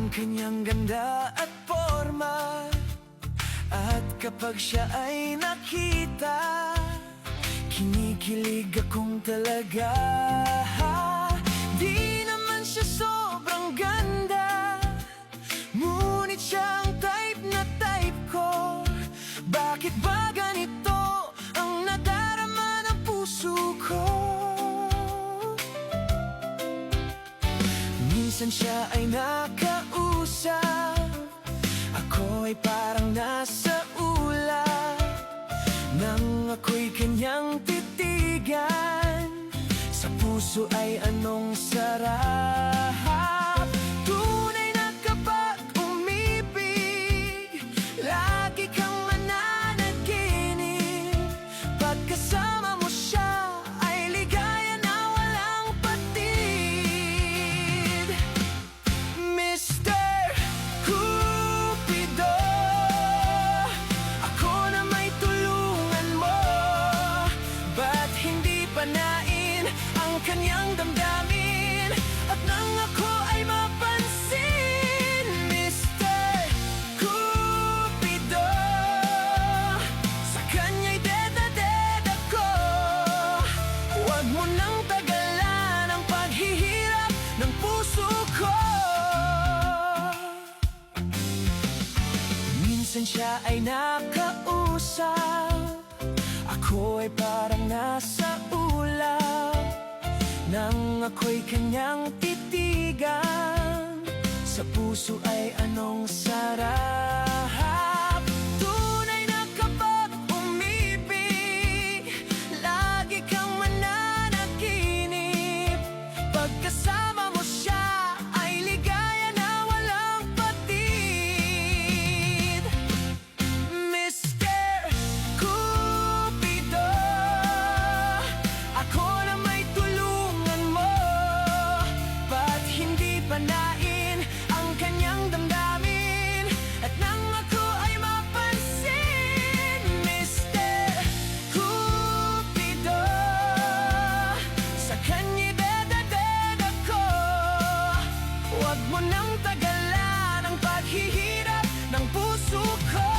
ang kanyang ganda at forma. At kapag siya ay nakita, kinikilig akong talaga. Di naman siya sobrang ganda, ngunit siya ang type na type ko. Bakit ba ganito ang nadarama ng puso ko? Minsan siya ay nakausap, ako ay parang nasa ulap. Nang ako'y kanyang titigan, sa puso ay anong sarap. Tunay na kapag umibig, lagi kang mananaginip. Pagkasama mo siya ay ligaya na walang patid. Mr. Cupido, ako na may tulungan mo. Ba't hindi panain ang kanyang damdamin? At nang ako ay mapansin, Mr. Cupido, sa kanya'y dead na dead ako. Huwag mo nang tagalan ang paghihirap ng puso ko. Minsan siya ay nakausap, ako ay parang nasa ulap. Nang ako'y kanyang titigan, sa puso ay anong sarap. Tunay na kapag umibig, lagi kang mananaginip. Pagkasama mo siya ay ligaya na walang patid. Mr. Cupido, ako na may tulungan mo. Ba't hindi panain ang kanyang damdamin? At nang ako ay mapansin, Mr. Cupido, sa kanya'y dead ako. Huwag mo nang tagalan ang paghihirap ng puso ko.